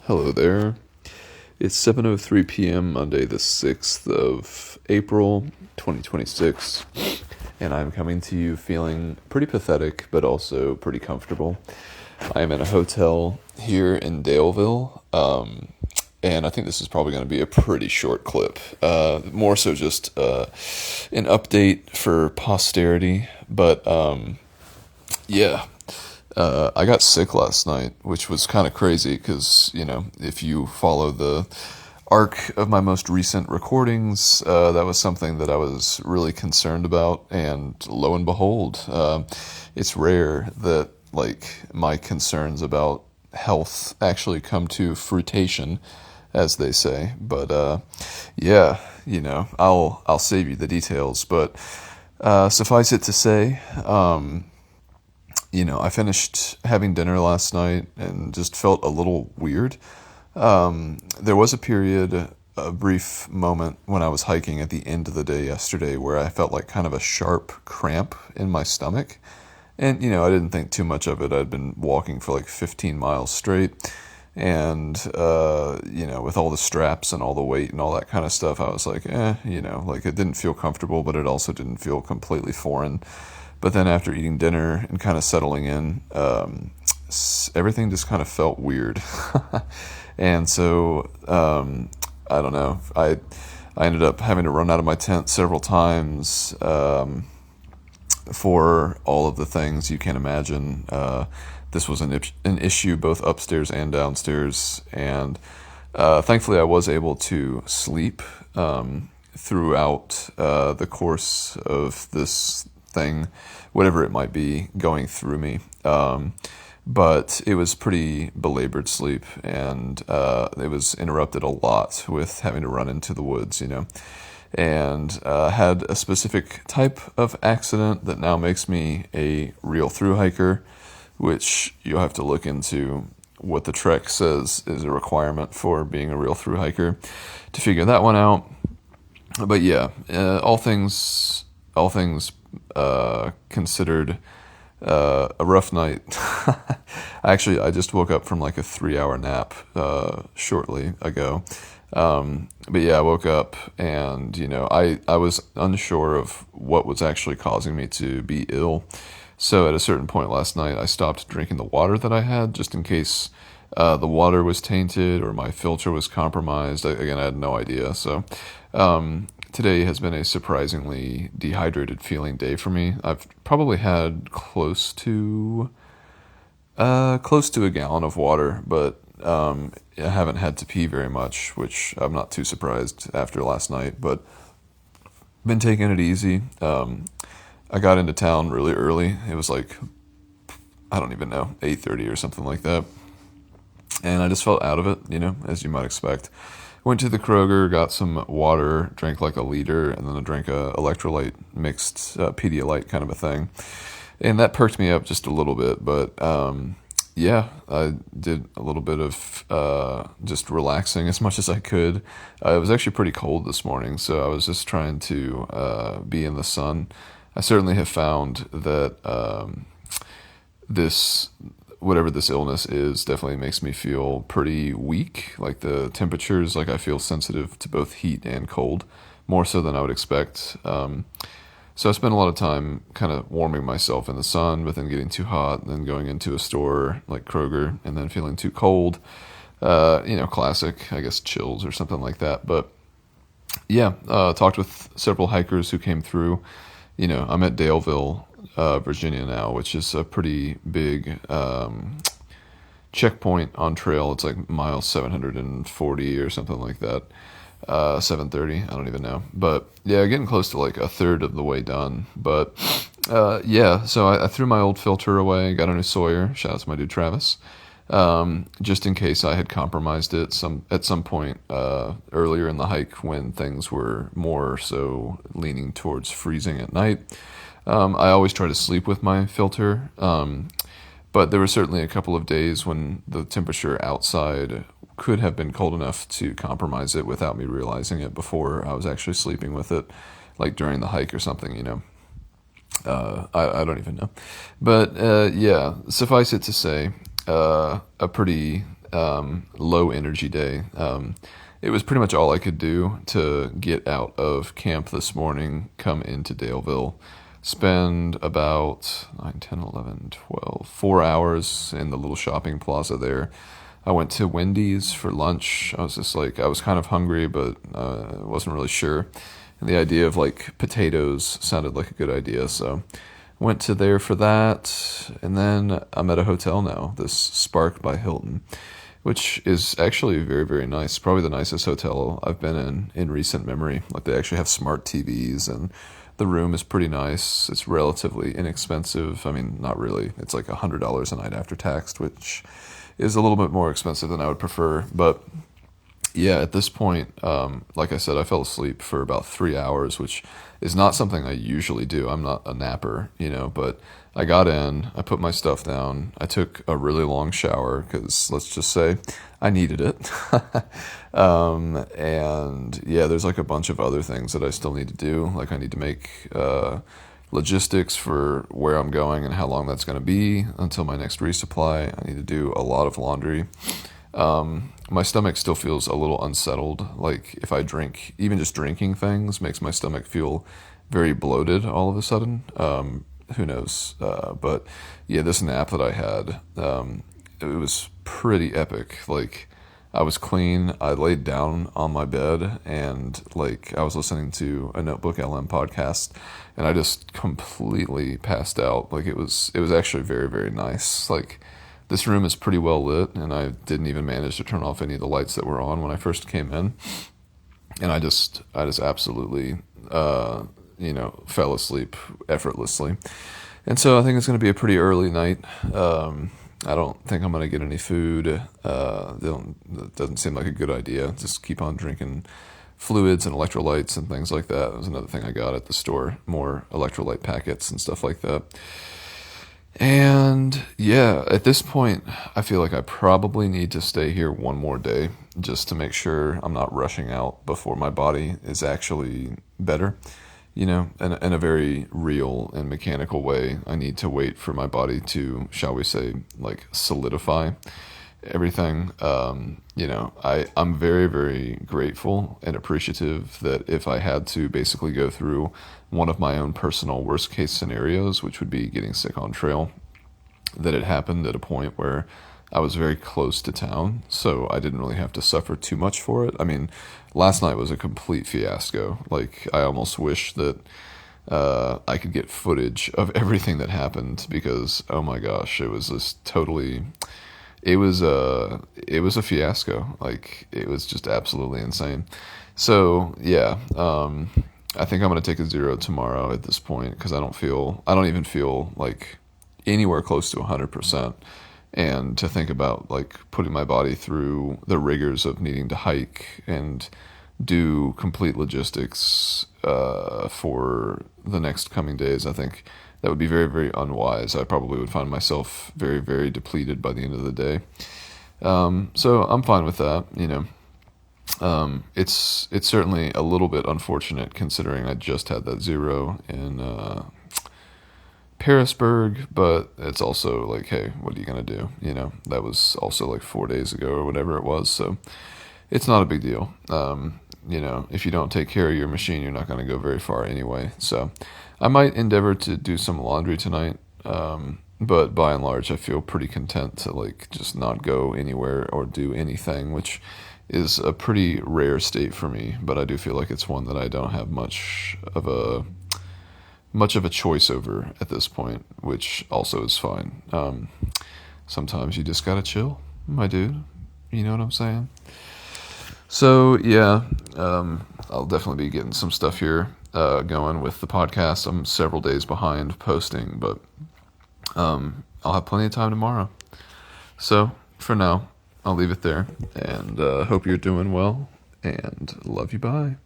Hello there. It's 7:03 p.m. Monday the 6th of April, 2026, and I'm coming to you feeling pretty pathetic but also pretty comfortable. I am in a hotel here in Daleville, and I think this is probably going to be a pretty short clip. More so just an update for posterity, but yeah. I got sick last night, which was kind of crazy because, if you follow the arc of my most recent recordings, that was something that I was really concerned about. And lo and behold, it's rare that, my concerns about health actually come to fruition, as they say. But, yeah, I'll save you the details. But suffice it to say, I finished having dinner last night and just felt a little weird. There was a brief moment when I was hiking at the end of the day yesterday where I felt like kind of a sharp cramp in my stomach. And, I didn't think too much of it. I'd been walking for 15 miles straight. And, with all the straps and all the weight and all that kind of stuff, I was like, it didn't feel comfortable, but it also didn't feel completely foreign. But then after eating dinner and kind of settling in, everything just kind of felt weird. And so, I don't know. I ended up having to run out of my tent several times for all of the things you can imagine. This was an issue both upstairs and downstairs. And thankfully I was able to sleep throughout the course of this thing, whatever it might be going through me. But it was pretty belabored sleep, and it was interrupted a lot with having to run into the woods, and had a specific type of accident that now makes me a real thru hiker, which you'll have to look into what the Trek says is a requirement for being a real thru hiker to figure that one out. But yeah, all things considered, a rough night. Actually, I just woke up from a 3-hour nap shortly ago. But yeah, I woke up and, I was unsure of what was actually causing me to be ill. So at a certain point last night, I stopped drinking the water that I had just in case the water was tainted or my filter was compromised. Again, I had no idea. So today has been a surprisingly dehydrated feeling day for me. I've probably had close to a gallon of water, but I haven't had to pee very much, which I'm not too surprised after last night. But been taking it easy. I got into town really early. It was I don't even know, 8:30 or something like that. And I just felt out of it, as you might expect. Went to the Kroger, got some water, drank a liter, and then I drank a electrolyte mixed Pedialyte kind of a thing. And that perked me up just a little bit. But yeah, I did a little bit of just relaxing as much as I could. It was actually pretty cold this morning, so I was just trying to be in the sun. I certainly have found that whatever this illness is definitely makes me feel pretty weak. The temperatures, I feel sensitive to both heat and cold, more so than I would expect. So I spent a lot of time kind of warming myself in the sun, but then getting too hot, and then going into a store like Kroger, and then feeling too cold. Classic, I guess, chills or something like that. But yeah, talked with several hikers who came through. I'm at Daleville, Virginia now, which is a pretty big checkpoint on trail. It's mile 740 or something like that. 730, I don't even know. But yeah, getting close to a third of the way done. But yeah, so I threw my old filter away, got a new Sawyer. Shout out to my dude Travis. Just in case I had compromised it at some point earlier in the hike when things were more so leaning towards freezing at night. I always try to sleep with my filter, but there were certainly a couple of days when the temperature outside could have been cold enough to compromise it without me realizing it before I was actually sleeping with it, during the hike or something, I don't even know. But yeah, suffice it to say, a pretty low energy day. It was pretty much all I could do to get out of camp this morning, come into Daleville, spend about 9, 10, 11, 12, 4 hours in the little shopping plaza there. I went to Wendy's for lunch. I was kind of hungry, but wasn't really sure. And the idea of like potatoes sounded like a good idea, so went to there for that. And then I'm at a hotel now, this Spark by Hilton, which is actually very, very nice. Probably the nicest hotel I've been in recent memory. Like, they actually have smart TVs, and the room is pretty nice. It's relatively inexpensive. I mean, not really. It's like $100 a night after tax, which is a little bit more expensive than I would prefer. But yeah, at this point, like I said, I fell asleep for about 3 hours, which is not something I usually do. I'm not a napper, but I got in, I put my stuff down, I took a really long shower because, let's just say, I needed it. And yeah, there's like a bunch of other things that I still need to do. Like, I need to make logistics for where I'm going and how long that's going to be until my next resupply. I need to do a lot of laundry. My stomach still feels a little unsettled. Like, if I drink, even just drinking things makes my stomach feel very bloated all of a sudden. Who knows? But yeah, this nap that I had, it was pretty epic. Like, I was clean. I laid down on my bed and like I was listening to a Notebook LM podcast, and I just completely passed out. Like, it was actually very, very nice. Like, this room is pretty well lit, and I didn't even manage to turn off any of the lights that were on when I first came in. And I just absolutely, fell asleep effortlessly. And so I think it's going to be a pretty early night. I don't think I'm going to get any food. It doesn't seem like a good idea. Just keep on drinking fluids and electrolytes and things like that. That was another thing I got at the store, more electrolyte packets and stuff like that. And yeah, at this point, I feel like I probably need to stay here one more day just to make sure I'm not rushing out before my body is actually better. In a very real and mechanical way, I need to wait for my body to, shall we say, like, solidify everything. I'm very, very grateful and appreciative that if I had to basically go through one of my own personal worst case scenarios, which would be getting sick on trail, that it happened at a point where I was very close to town, so I didn't really have to suffer too much for it. I mean, last night was a complete fiasco. Like, I almost wish that I could get footage of everything that happened, because, oh my gosh, it was just totally... It was a fiasco. Like, it was just absolutely insane. So yeah, I think I'm gonna take a 0 tomorrow at this point, because I don't even feel like anywhere close to 100%. And to think about like putting my body through the rigors of needing to hike and do complete logistics for the next coming days, I think that would be very, very unwise. I probably would find myself very, very depleted by the end of the day. So I'm fine with that. It's certainly a little bit unfortunate considering I just had that 0 in Pearisburg, but it's also like, hey, what are you going to do? That was also like 4 days ago or whatever it was. So it's not a big deal. If you don't take care of your machine, you're not going to go very far anyway. So I might endeavor to do some laundry tonight. But by and large, I feel pretty content to like just not go anywhere or do anything, which is a pretty rare state for me. But I do feel like it's one that I don't have much of a choice over at this point, which also is fine. Sometimes you just gotta chill, my dude. You know what I'm saying? So yeah, I'll definitely be getting some stuff here going with the podcast. I'm several days behind posting, but I'll have plenty of time tomorrow. So for now, I'll leave it there, and hope you're doing well, and love you, bye.